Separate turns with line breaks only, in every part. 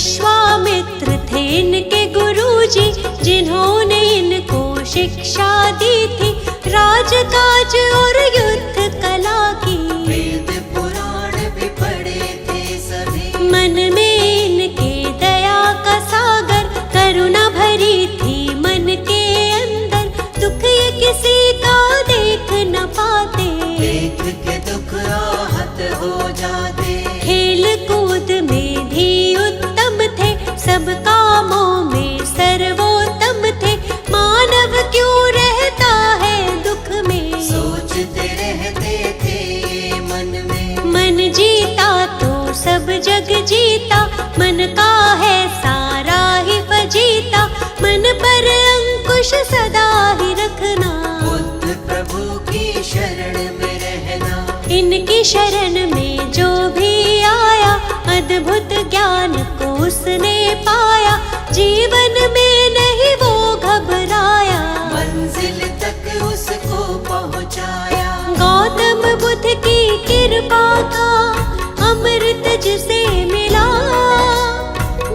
विश्वामित्र थे इनके गुरुजी, जिन्होंने इनको शिक्षा दी थी राजकाज और युद्ध कला की।
वेद पुराण भी पढ़े थे सभी,
मन में इनके दया का सागर, करुणा भरी थी मन के अंदर, दुख ये किसी का देख न पाते,
देख के दुख आहत हो जाते।
खेल कूद में भी उत्तम थे, सब कामों में सर्वोत्तम थे, मानव क्यों रहता है दुख में,
सोचते रहते थे मन में।
मन जीता तो सब जग जीता, मन का है सारा ही फजीता, मन पर अंकुश सदा ही रखना,
बुद्ध प्रभु की शरण में रहना।
इनकी शरण में जो भी आया, अद्भुत ज्ञान को उसने पाया, जीवन में नहीं वो घबराया,
मंजिल तक उसको पहुंचाया।
गौतम बुद्ध की कृपा का अमृत जिसे मिला,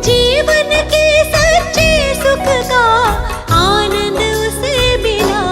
जीवन के सच्चे सुख का आनंद उसे मिला।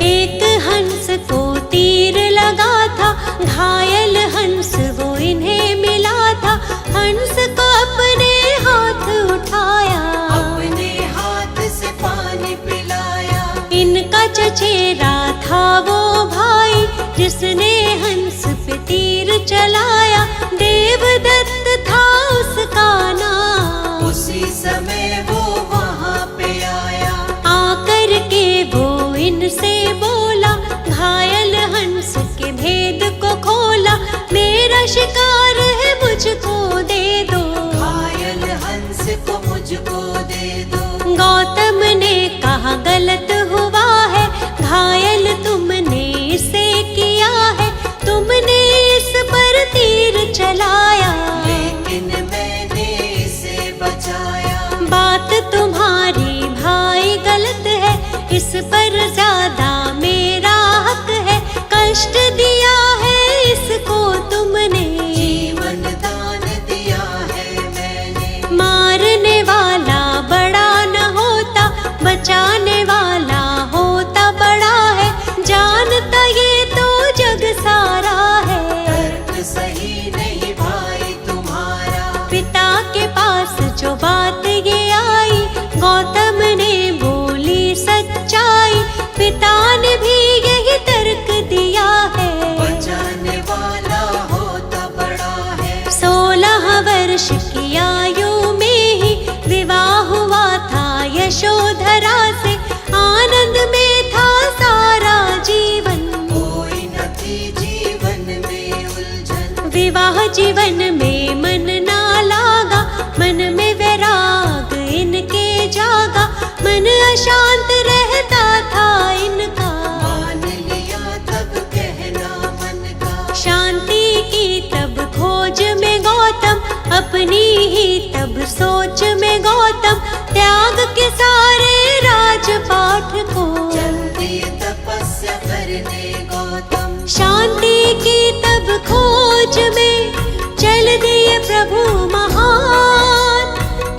एक हंस को तीर लगा था, घायल हंस वो इन्हें मिला था, हंस को अपने हाथ उठाया,
अपने हाथ से पानी पिलाया।
इनका चचेरा था वो भाई, जिसने हंस पे तीर चलाया, देवदत्त था उसका नाम,
उसी समय वो वहाँ पे आया।
आकर के वो इनसे बोला, घायल हंस के भेद को खोला, मेरा शिकार है मुझको दे दो,
घायल हंस को मुझको दे दो।
गौतम ने कहा गलत हुआ है, घायल तुमने इसे किया है, तुमने इस पर तीर चलाया,
लेकिन मैंने इसे बचाया।
बात तुम्हारी भाई गलत है, इस पर ज्यादा मेरा हक है, कष्ट दिया है इसको तुमने,
जीवन दान दिया है मैंने।
मारने वाला बड़ा न होता, बचाने वाला होता बड़ा है, जानता ये तो जग सारा है,
तर्क सही नहीं भाई तुम्हारा।
पिता के पास जो बात ये आई, गौतम ने बोली सच्चाई, पिता ने भी यही तर्क दिया है,
बचाने वाला होता बड़ा है।
16 वर्ष की आयु में ही विवाह हुआ था यशोधरा से, आनंद में था सारा जीवन,
कोई न थी जीवन में उलझन।
विवाह जीवन में मन ना लागा, मन में वैराग इनके जागा, मन अशांत रहता था इनका,
मान लिया तब कहना मन का।
शांति की तब खोज में गौतम, अपनी ही तब सोच में गौतम, त्याग के सारे राजपाठ को,
चल दिए तपस्या करने गौतम।
शांति की तब खोज में चल दिए प्रभु महान,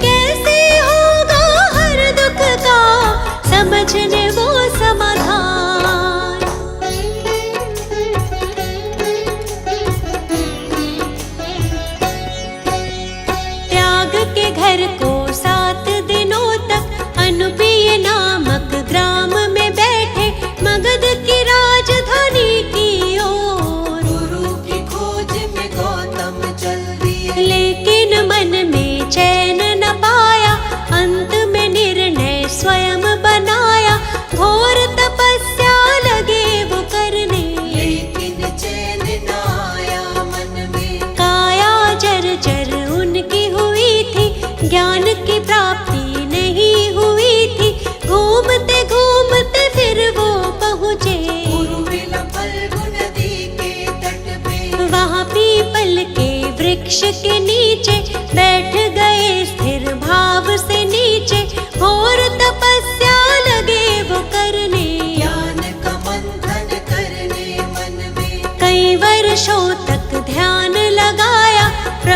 कैसे होगा हर दुख का समझने वो समाधान। त्याग के घर को 7 दिनों तक अनुपीय नामक ग्राम में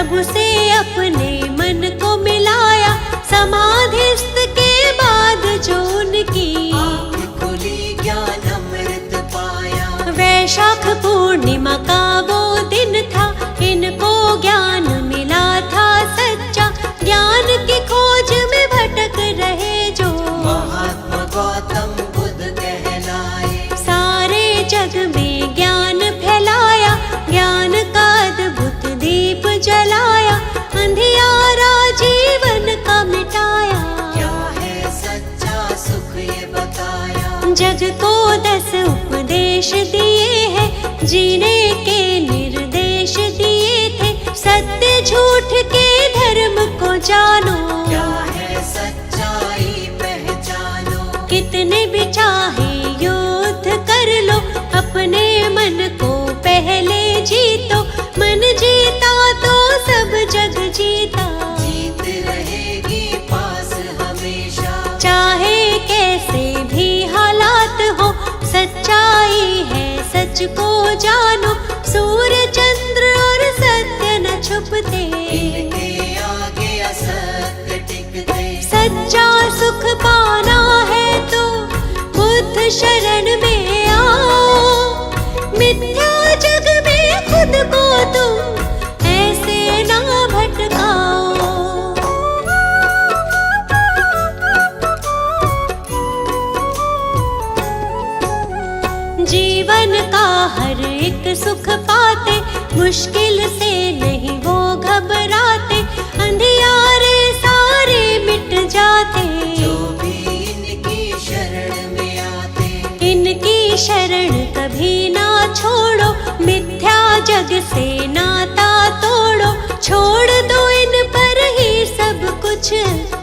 प्रभु से अपने मन को मिलाया, समाधिस्थ के बाद जो उनकी
आँख खुली ज्ञान अमृत पाया।
वैशाख पूर्णिमा का वो दिन था, इनको ज्ञान मिला था सच्चा। ज्ञान की खोज में भटक रहे जो
महात्मा गौतम बुद्ध कहलाए।
सारे जग में ज्ञान फैलाया, ज्ञान का अद्भुत दीप जलाया, अंधियारा जीवन का मिटाया।
क्या है सच्चा सुख ये बताया।
जग को 10 उपदेश दिए हैं, जीने के निर्देश दिए थे। सत्य झूठ के धर्म को जानो,
क्या है सच्चाई पहचानो।
कितने भी चाहे युद्ध कर लो, अपने मन को पहले जीतो। मन जीता तो सब जग जीता,
जीत रहेगी पास हमेशा।
चाहे कैसे भी हालात हो, सच्चाई है सच को जानो। सूर्य चंद्र और सत्य न छुपते,
इनके आगे असत्य टिकते।
सच्चा सुख पाना है तो बुद्ध शरण में आओ। मिथ्या जग में खुद को तुम ऐसे ना भटकाओ। जीवन का हर एक सुख पाते, मुश्किल से नहीं वो घबराते। अंधियारे सारे मिट जाते,
जो भी इनकी शरण में आते।
इनकी शरण कभी ना छोड़ो, मिथ्या जग से नाता तोड़ो। छोड़ दो इन पर ही सब कुछ,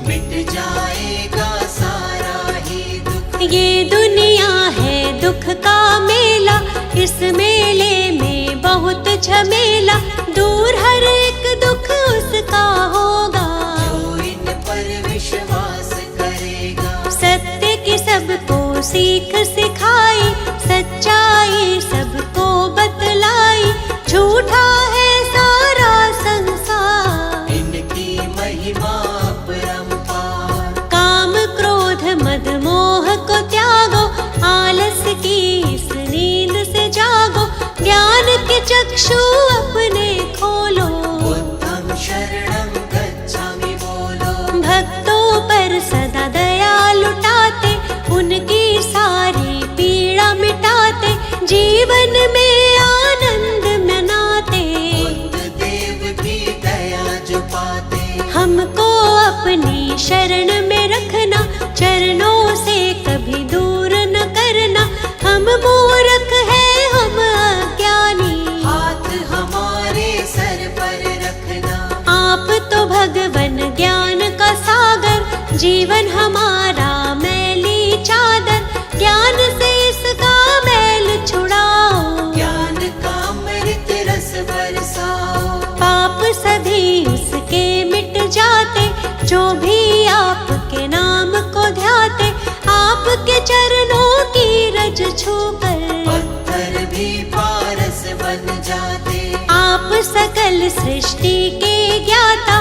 मिट जाएगा सारा ही दुख।
ये दुनिया है दुख का मेला, इस मेले में बहुत झमेला। दूर हर एक दुख उसका होगा,
जो इन पर विश्वास करेगा।
सत्य की सबको सीख सिखाई, सच्चाई सबको बतलाई। झूठा है सारा संसार,
इनकी महिमा अपरंपार।
काम क्रोध मद मोह को त्यागो, आलस की इस नींद से जागो। ज्ञान के चक्षु अपने खोलो,
बुद्धं शरणं गच्छामि बोलो।
भक्तों पर सदा दया लुटाते, उनकी सारी पीड़ा मिटाते। जीवन में आनंद मनाते,
बुद्ध देव की दया जो पाते।
हमको अपनी शरण में रखना, चरणों से कभी दूर न करना। हम मूर्ख हैं हम अज्ञानी,
हाथ हमारे सर पर रखना।
आप तो भगवन ज्ञान का सागर। जीवन हमारा मैली चादर, ज्ञान से इसका मैल छुड़ाओ।
ज्ञान का अमृत रस बरसाओ।
पाप सभी उसके मिट जाते, जो भी आपके नाम को ध्याते। आपके चरणों की रज छूकर
पत्थर भी पारस बन जाते।
आप सकल सृष्टि के ज्ञाता,